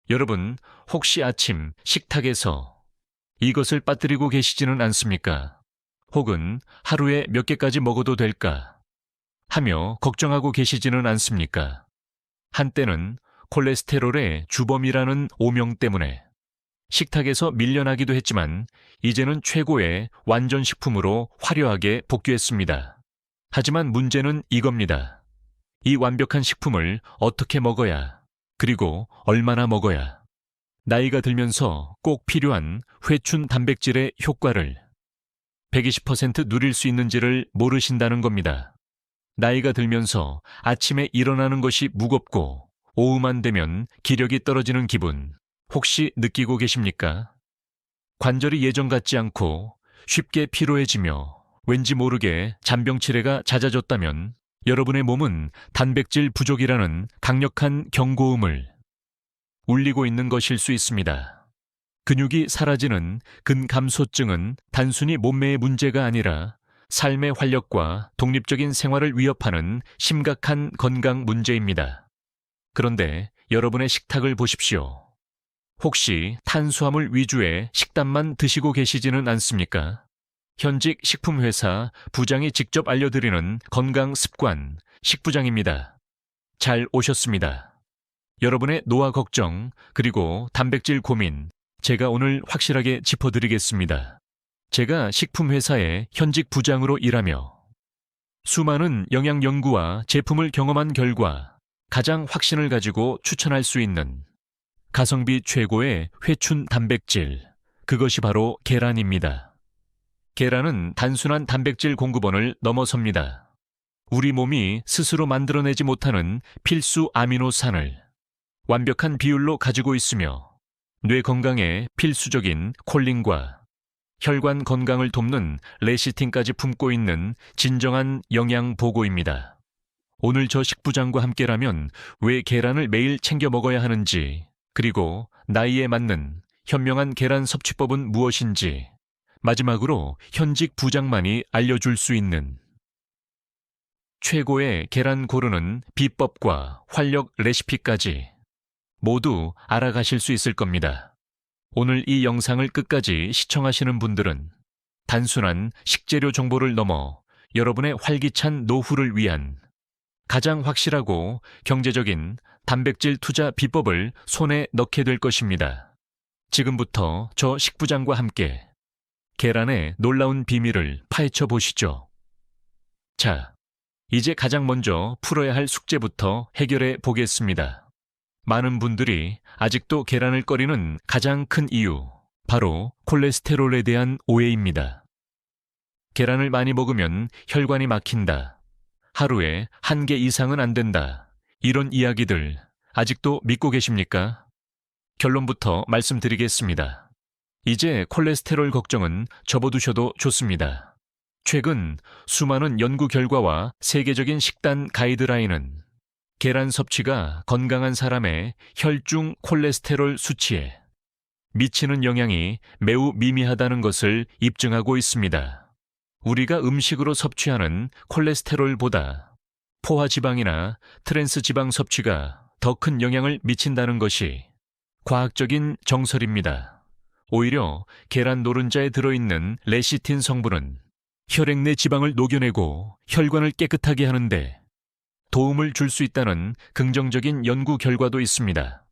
여러분, 혹시 아침 식탁에서 이것을 빠뜨리고 계시지는 않습니까? 혹은 하루에 몇 개까지 먹어도 될까? 하며 걱정하고 계시지는 않습니까? 한때는 콜레스테롤의 주범이라는 오명 때문에 식탁에서 밀려나기도 했지만 이제는 최고의 완전식품으로 화려하게 복귀했습니다. 하지만 문제는 이겁니다. 이 완벽한 식품을 어떻게 먹어야, 그리고 얼마나 먹어야, 나이가 들면서 꼭 필요한 회춘 단백질의 효과를 120% 누릴 수 있는지를 모르신다는 겁니다. 나이가 들면서 아침에 일어나는 것이 무겁고 오후만 되면 기력이 떨어지는 기분 혹시 느끼고 계십니까? 관절이 예전 같지 않고 쉽게 피로해지며 왠지 모르게 잔병치레가 잦아졌다면 여러분의 몸은 단백질 부족이라는 강력한 경고음을 울리고 있는 것일 수 있습니다. 근육이 사라지는 근감소증은 단순히 몸매의 문제가 아니라 삶의 활력과 독립적인 생활을 위협하는 심각한 건강 문제입니다. 그런데 여러분의 식탁을 보십시오. 혹시 탄수화물 위주의 식단만 드시고 계시지는 않습니까? 현직 식품회사 부장이 직접 알려드리는 건강 습관 식부장입니다. 잘 오셨습니다. 여러분의 노화 걱정 그리고 단백질 고민 제가 오늘 확실하게 짚어드리겠습니다. 제가 식품회사의 현직 부장으로 일하며 수많은 영양 연구와 제품을 경험한 결과 가장 확신을 가지고 추천할 수 있는 가성비 최고의 회춘 단백질, 그것이 바로 계란입니다. 계란은 단순한 단백질 공급원을 넘어섭니다. 우리 몸이 스스로 만들어내지 못하는 필수 아미노산을 완벽한 비율로 가지고 있으며 뇌 건강에 필수적인 콜린과 혈관 건강을 돕는 레시틴까지 품고 있는 진정한 영양 보고입니다. 오늘 저 식부장과 함께라면 왜 계란을 매일 챙겨 먹어야 하는지, 그리고 나이에 맞는 현명한 계란 섭취법은 무엇인지 마지막으로 현직 부장만이 알려줄 수 있는 최고의 계란 고르는 비법과 활력 레시피까지 모두 알아가실 수 있을 겁니다. 오늘 이 영상을 끝까지 시청하시는 분들은 단순한 식재료 정보를 넘어 여러분의 활기찬 노후를 위한 가장 확실하고 경제적인 단백질 투자 비법을 손에 넣게 될 것입니다. 지금부터 저 식부장과 함께 계란의 놀라운 비밀을 파헤쳐 보시죠. 자, 이제 가장 먼저 풀어야 할 숙제부터 해결해 보겠습니다. 많은 분들이 아직도 계란을 꺼리는 가장 큰 이유, 바로 콜레스테롤에 대한 오해입니다. 계란을 많이 먹으면 혈관이 막힌다. 하루에 1개 이상은 안 된다. 이런 이야기들 아직도 믿고 계십니까? 결론부터 말씀드리겠습니다. 이제 콜레스테롤 걱정은 접어두셔도 좋습니다. 최근 수많은 연구 결과와 세계적인 식단 가이드라인은 계란 섭취가 건강한 사람의 혈중 콜레스테롤 수치에 미치는 영향이 매우 미미하다는 것을 입증하고 있습니다. 우리가 음식으로 섭취하는 콜레스테롤보다 포화지방이나 트랜스지방 섭취가 더 큰 영향을 미친다는 것이 과학적인 정설입니다. 오히려 계란 노른자에 들어있는 레시틴 성분은 혈액 내 지방을 녹여내고 혈관을 깨끗하게 하는데 도움을 줄 수 있다는 긍정적인 연구 결과도 있습니다.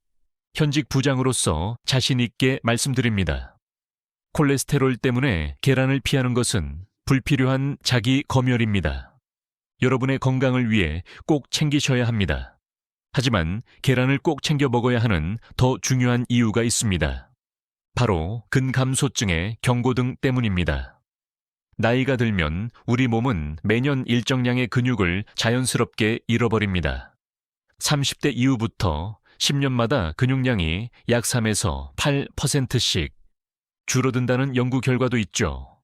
현직 부장으로서 자신 있게 말씀드립니다. 콜레스테롤 때문에 계란을 피하는 것은 불필요한 자기 검열입니다. 여러분의 건강을 위해 꼭 챙기셔야 합니다. 하지만 계란을 꼭 챙겨 먹어야 하는 더 중요한 이유가 있습니다. 바로 근감소증의 경고등 때문입니다. 나이가 들면 우리 몸은 매년 일정량의 근육을 자연스럽게 잃어버립니다. 30대 이후부터 10년마다 근육량이 약 3에서 8%씩 줄어든다는 연구 결과도 있죠.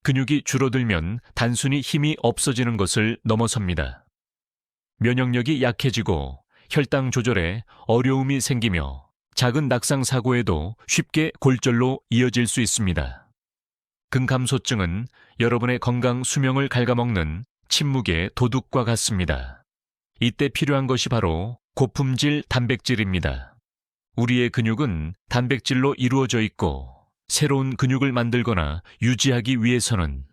근육이 줄어들면 단순히 힘이 없어지는 것을 넘어섭니다. 면역력이 약해지고 혈당 조절에 어려움이 생기며 작은 낙상 사고에도 쉽게 골절로 이어질 수 있습니다. 근감소증은 여러분의 건강 수명을 갉아먹는 침묵의 도둑과 같습니다. 이때 필요한 것이 바로 고품질 단백질입니다. 우리의 근육은 단백질로 이루어져 있고 새로운 근육을 만들거나 유지하기 위해서는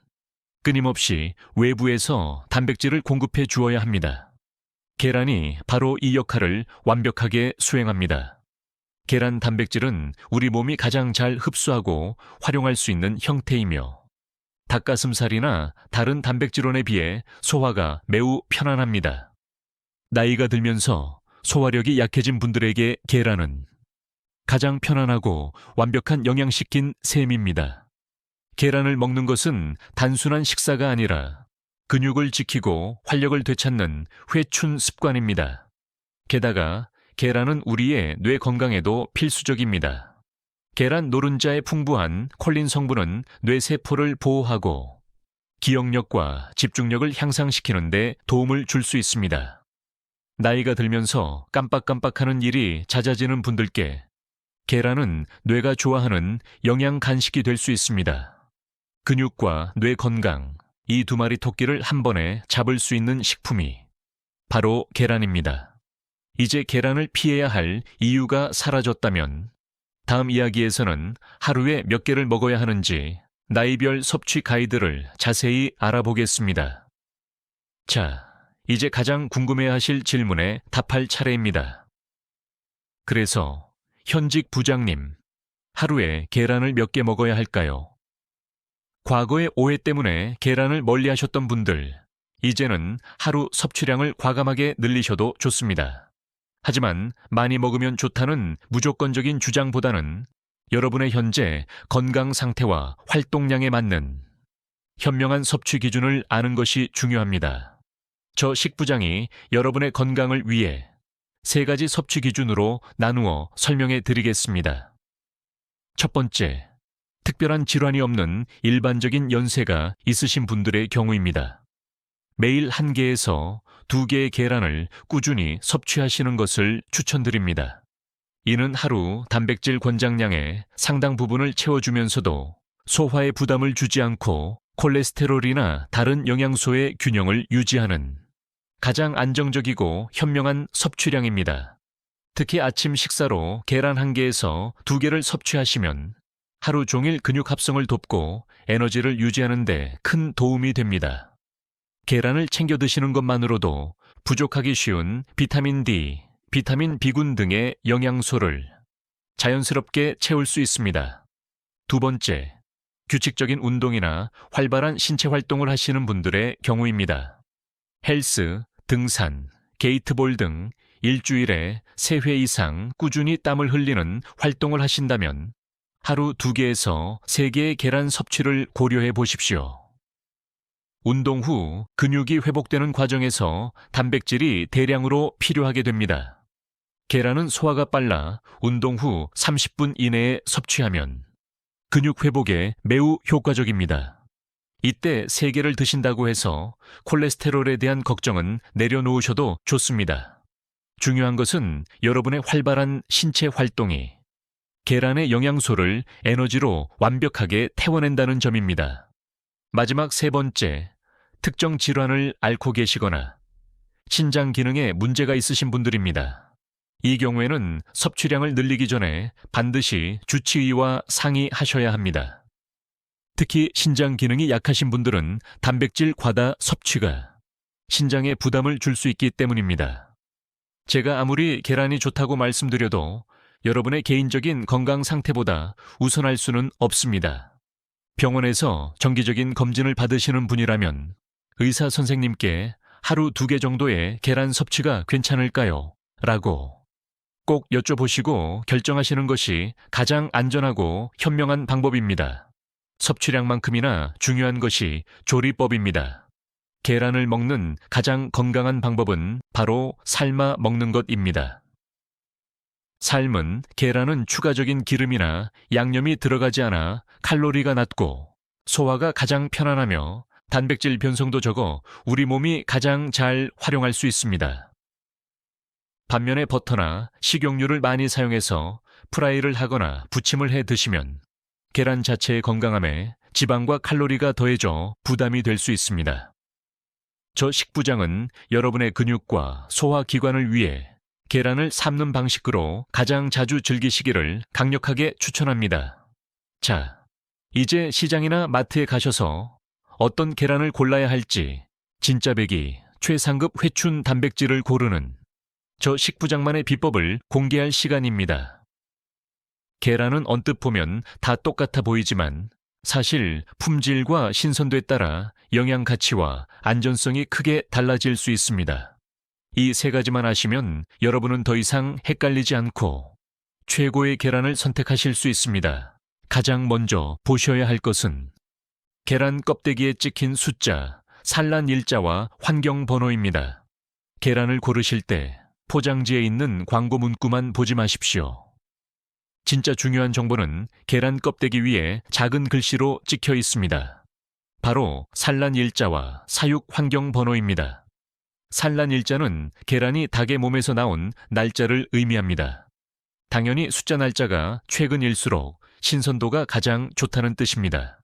끊임없이 외부에서 단백질을 공급해 주어야 합니다. 계란이 바로 이 역할을 완벽하게 수행합니다. 계란 단백질은 우리 몸이 가장 잘 흡수하고 활용할 수 있는 형태이며 닭가슴살이나 다른 단백질원에 비해 소화가 매우 편안합니다. 나이가 들면서 소화력이 약해진 분들에게 계란은 가장 편안하고 완벽한 영양식인 셈입니다. 계란을 먹는 것은 단순한 식사가 아니라 근육을 지키고 활력을 되찾는 회춘 습관입니다. 게다가 계란은 우리의 뇌 건강에도 필수적입니다. 계란 노른자의 풍부한 콜린 성분은 뇌세포를 보호하고 기억력과 집중력을 향상시키는 데 도움을 줄 수 있습니다. 나이가 들면서 깜빡깜빡하는 일이 잦아지는 분들께 계란은 뇌가 좋아하는 영양 간식이 될 수 있습니다. 근육과 뇌 건강, 이 두 마리 토끼를 한 번에 잡을 수 있는 식품이 바로 계란입니다. 이제 계란을 피해야 할 이유가 사라졌다면 다음 이야기에서는 하루에 몇 개를 먹어야 하는지 나이별 섭취 가이드를 자세히 알아보겠습니다. 자, 이제 가장 궁금해하실 질문에 답할 차례입니다. 그래서 현직 부장님, 하루에 계란을 몇 개 먹어야 할까요? 과거의 오해 때문에 계란을 멀리하셨던 분들, 이제는 하루 섭취량을 과감하게 늘리셔도 좋습니다. 하지만 많이 먹으면 좋다는 무조건적인 주장보다는 여러분의 현재 건강 상태와 활동량에 맞는 현명한 섭취 기준을 아는 것이 중요합니다. 저 식부장이 여러분의 건강을 위해 3가지 섭취 기준으로 나누어 설명해 드리겠습니다. 첫 번째, 특별한 질환이 없는 일반적인 연세가 있으신 분들의 경우입니다. 매일 1개에서 2개의 계란을 꾸준히 섭취하시는 것을 추천드립니다. 이는 하루 단백질 권장량의 상당 부분을 채워주면서도 소화에 부담을 주지 않고 콜레스테롤이나 다른 영양소의 균형을 유지하는 가장 안정적이고 현명한 섭취량입니다. 특히 아침 식사로 계란 1개에서 2개를 섭취하시면 하루 종일 근육 합성을 돕고 에너지를 유지하는 데 큰 도움이 됩니다. 계란을 챙겨 드시는 것만으로도 부족하기 쉬운 비타민 D, 비타민 B군 등의 영양소를 자연스럽게 채울 수 있습니다. 두 번째, 규칙적인 운동이나 활발한 신체 활동을 하시는 분들의 경우입니다. 헬스, 등산, 게이트볼 등 일주일에 3회 이상 꾸준히 땀을 흘리는 활동을 하신다면 하루 2개에서 3개의 계란 섭취를 고려해 보십시오. 운동 후 근육이 회복되는 과정에서 단백질이 대량으로 필요하게 됩니다. 계란은 소화가 빨라 운동 후 30분 이내에 섭취하면 근육 회복에 매우 효과적입니다. 이때 3개를 드신다고 해서 콜레스테롤에 대한 걱정은 내려놓으셔도 좋습니다. 중요한 것은 여러분의 활발한 신체 활동이 계란의 영양소를 에너지로 완벽하게 태워낸다는 점입니다. 마지막 3번째, 특정 질환을 앓고 계시거나 신장 기능에 문제가 있으신 분들입니다. 이 경우에는 섭취량을 늘리기 전에 반드시 주치의와 상의하셔야 합니다. 특히 신장 기능이 약하신 분들은 단백질 과다 섭취가 신장에 부담을 줄 수 있기 때문입니다. 제가 아무리 계란이 좋다고 말씀드려도 여러분의 개인적인 건강 상태보다 우선할 수는 없습니다. 병원에서 정기적인 검진을 받으시는 분이라면 의사 선생님께 하루 2개 정도의 계란 섭취가 괜찮을까요? 라고 꼭 여쭤보시고 결정하시는 것이 가장 안전하고 현명한 방법입니다. 섭취량만큼이나 중요한 것이 조리법입니다. 계란을 먹는 가장 건강한 방법은 바로 삶아 먹는 것입니다. 삶은 계란은 추가적인 기름이나 양념이 들어가지 않아 칼로리가 낮고 소화가 가장 편안하며 단백질 변성도 적어 우리 몸이 가장 잘 활용할 수 있습니다. 반면에 버터나 식용유를 많이 사용해서 프라이를 하거나 부침을 해 드시면 계란 자체의 건강함에 지방과 칼로리가 더해져 부담이 될 수 있습니다. 저 식부장은 여러분의 근육과 소화 기관을 위해 계란을 삶는 방식으로 가장 자주 즐기시기를 강력하게 추천합니다. 자, 이제 시장이나 마트에 가셔서 어떤 계란을 골라야 할지 진짜 배기 최상급 회춘 단백질을 고르는 저 식부장만의 비법을 공개할 시간입니다. 계란은 언뜻 보면 다 똑같아 보이지만 사실 품질과 신선도에 따라 영양 가치와 안전성이 크게 달라질 수 있습니다. 이 세 가지만 아시면 여러분은 더 이상 헷갈리지 않고 최고의 계란을 선택하실 수 있습니다. 가장 먼저 보셔야 할 것은 계란 껍데기에 찍힌 숫자, 산란 일자와 환경 번호입니다. 계란을 고르실 때 포장지에 있는 광고 문구만 보지 마십시오. 진짜 중요한 정보는 계란 껍데기 위에 작은 글씨로 찍혀 있습니다. 바로 산란 일자와 사육 환경 번호입니다. 산란 일자는 계란이 닭의 몸에서 나온 날짜를 의미합니다. 당연히 숫자 날짜가 최근일수록 신선도가 가장 좋다는 뜻입니다.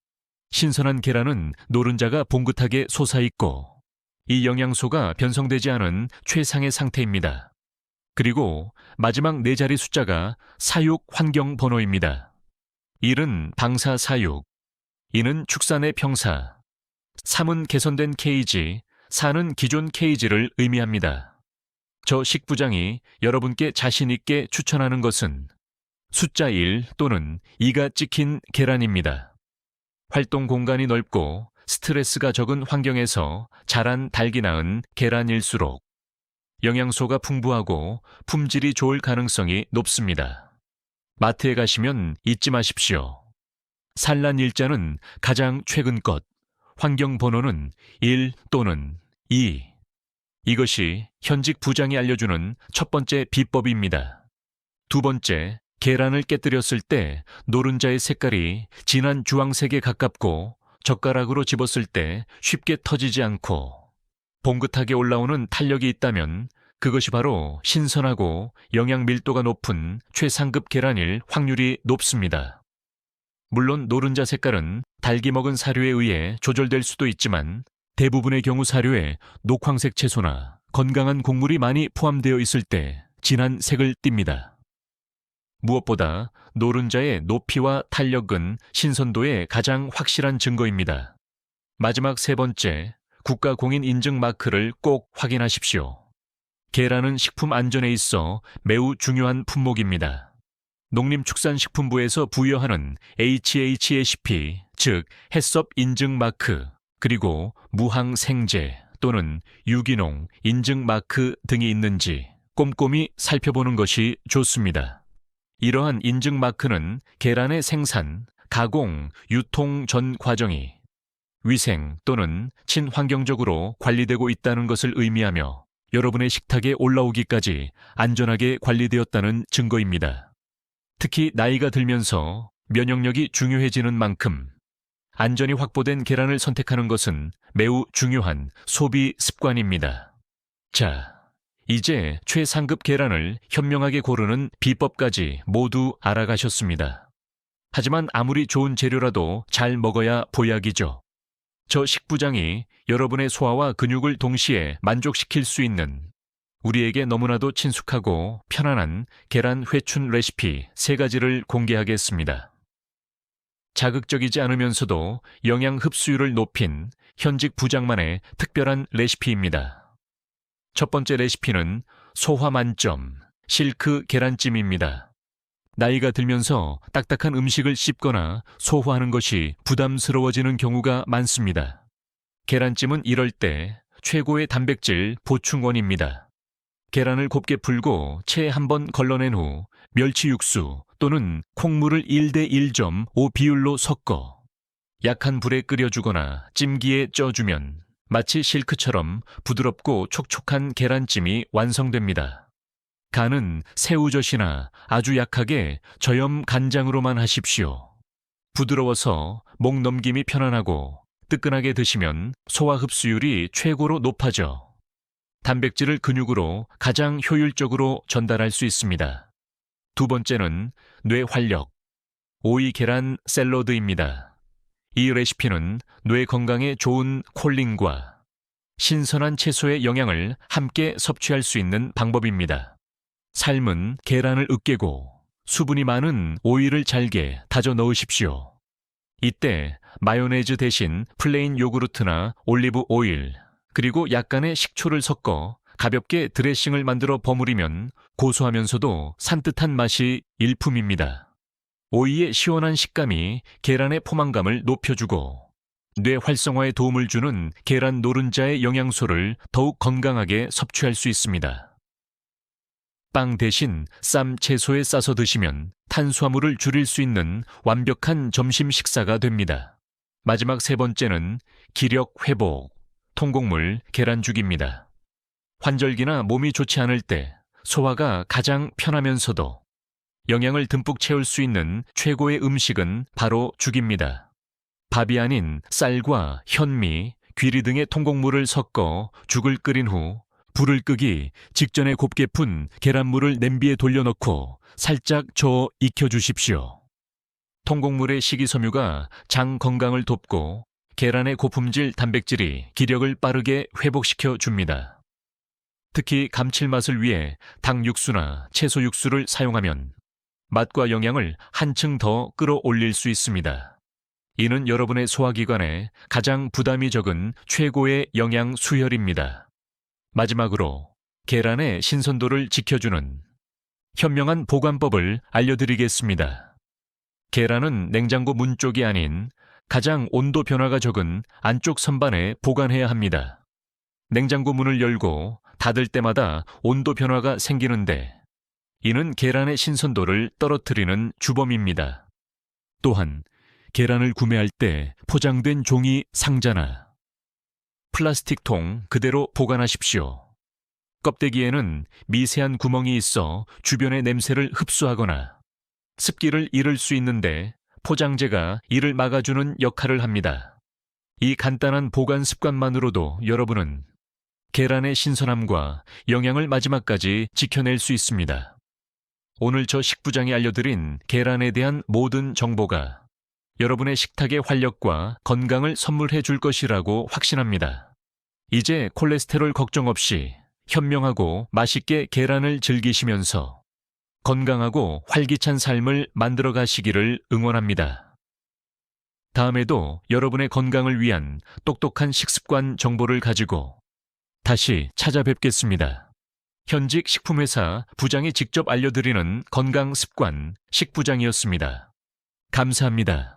신선한 계란은 노른자가 봉긋하게 솟아있고 이 영양소가 변성되지 않은 최상의 상태입니다. 그리고 마지막 네 자리 숫자가 사육 환경 번호입니다. 1은 방사 사육, 2는 축산의 평사, 3은 개선된 케이지, 4는 기존 케이지를 의미합니다. 저 식부장이 여러분께 자신 있게 추천하는 것은 숫자 1 또는 2가 찍힌 계란입니다. 활동 공간이 넓고 스트레스가 적은 환경에서 자란 닭이 낳은 계란일수록 영양소가 풍부하고 품질이 좋을 가능성이 높습니다. 마트에 가시면 잊지 마십시오. 산란 일자는 가장 최근 것, 환경 번호는 1 또는 2. 이것이 현직 부장이 알려주는 첫 번째 비법입니다. 두 번째, 계란을 깨뜨렸을 때 노른자의 색깔이 진한 주황색에 가깝고 젓가락으로 집었을 때 쉽게 터지지 않고 봉긋하게 올라오는 탄력이 있다면 그것이 바로 신선하고 영양 밀도가 높은 최상급 계란일 확률이 높습니다. 물론 노른자 색깔은 닭이 먹은 사료에 의해 조절될 수도 있지만 대부분의 경우 사료에 녹황색 채소나 건강한 곡물이 많이 포함되어 있을 때 진한 색을 띱니다. 무엇보다 노른자의 높이와 탄력은 신선도의 가장 확실한 증거입니다. 마지막 세 번째, 국가공인 인증 마크를 꼭 확인하십시오. 계란은 식품 안전에 있어 매우 중요한 품목입니다. 농림축산식품부에서 부여하는 HACCP, 즉 해썹 인증 마크, 그리고 무항생제 또는 유기농 인증 마크 등이 있는지 꼼꼼히 살펴보는 것이 좋습니다. 이러한 인증 마크는 계란의 생산, 가공, 유통 전 과정이 위생 또는 친환경적으로 관리되고 있다는 것을 의미하며 여러분의 식탁에 올라오기까지 안전하게 관리되었다는 증거입니다. 특히 나이가 들면서 면역력이 중요해지는 만큼 안전이 확보된 계란을 선택하는 것은 매우 중요한 소비 습관입니다. 자, 이제 최상급 계란을 현명하게 고르는 비법까지 모두 알아가셨습니다. 하지만 아무리 좋은 재료라도 잘 먹어야 보약이죠. 저 식부장이 여러분의 소화와 근육을 동시에 만족시킬 수 있는 우리에게 너무나도 친숙하고 편안한 계란 회춘 레시피 3가지를 공개하겠습니다. 자극적이지 않으면서도 영양 흡수율을 높인 현직 부장만의 특별한 레시피입니다. 첫 번째 레시피는 소화 만점 실크 계란찜입니다. 나이가 들면서 딱딱한 음식을 씹거나 소화하는 것이 부담스러워지는 경우가 많습니다. 계란찜은 이럴 때 최고의 단백질 보충원입니다. 계란을 곱게 풀고 체에 한번 걸러낸 후 멸치 육수 또는 콩물을 1대 1.5 비율로 섞어 약한 불에 끓여주거나 찜기에 쪄주면 마치 실크처럼 부드럽고 촉촉한 계란찜이 완성됩니다. 간은 새우젓이나 아주 약하게 저염 간장으로만 하십시오. 부드러워서 목 넘김이 편안하고 뜨끈하게 드시면 소화 흡수율이 최고로 높아져 단백질을 근육으로 가장 효율적으로 전달할 수 있습니다. 두 번째는 뇌 활력, 오이 계란 샐러드입니다. 이 레시피는 뇌 건강에 좋은 콜린과 신선한 채소의 영양을 함께 섭취할 수 있는 방법입니다. 삶은 계란을 으깨고 수분이 많은 오이를 잘게 다져 넣으십시오. 이때 마요네즈 대신 플레인 요구르트나 올리브 오일, 그리고 약간의 식초를 섞어 가볍게 드레싱을 만들어 버무리면 고소하면서도 산뜻한 맛이 일품입니다. 오이의 시원한 식감이 계란의 포만감을 높여주고 뇌 활성화에 도움을 주는 계란 노른자의 영양소를 더욱 건강하게 섭취할 수 있습니다. 빵 대신 쌈 채소에 싸서 드시면 탄수화물을 줄일 수 있는 완벽한 점심 식사가 됩니다. 마지막 세 번째는 기력 회복, 통곡물 계란죽입니다. 환절기나 몸이 좋지 않을 때 소화가 가장 편하면서도 영양을 듬뿍 채울 수 있는 최고의 음식은 바로 죽입니다. 밥이 아닌 쌀과 현미, 귀리 등의 통곡물을 섞어 죽을 끓인 후 불을 끄기 직전에 곱게 푼 계란물을 냄비에 돌려넣고 살짝 저어 익혀주십시오. 통곡물의 식이섬유가 장 건강을 돕고 계란의 고품질 단백질이 기력을 빠르게 회복시켜 줍니다. 특히 감칠맛을 위해 닭 육수나 채소 육수를 사용하면 맛과 영양을 한층 더 끌어올릴 수 있습니다. 이는 여러분의 소화기관에 가장 부담이 적은 최고의 영양 수혈입니다. 마지막으로 계란의 신선도를 지켜주는 현명한 보관법을 알려드리겠습니다. 계란은 냉장고 문 쪽이 아닌 가장 온도 변화가 적은 안쪽 선반에 보관해야 합니다. 냉장고 문을 열고 닫을 때마다 온도 변화가 생기는데 이는 계란의 신선도를 떨어뜨리는 주범입니다. 또한 계란을 구매할 때 포장된 종이 상자나 플라스틱 통 그대로 보관하십시오. 껍데기에는 미세한 구멍이 있어 주변의 냄새를 흡수하거나 습기를 잃을 수 있는데 포장재가 이를 막아주는 역할을 합니다. 이 간단한 보관 습관만으로도 여러분은 계란의 신선함과 영양을 마지막까지 지켜낼 수 있습니다. 오늘 저 식부장이 알려드린 계란에 대한 모든 정보가 여러분의 식탁의 활력과 건강을 선물해 줄 것이라고 확신합니다. 이제 콜레스테롤 걱정 없이 현명하고 맛있게 계란을 즐기시면서 건강하고 활기찬 삶을 만들어 가시기를 응원합니다. 다음에도 여러분의 건강을 위한 똑똑한 식습관 정보를 가지고 다시 찾아뵙겠습니다. 현직 식품회사 부장이 직접 알려드리는 건강 습관 식부장이었습니다. 감사합니다.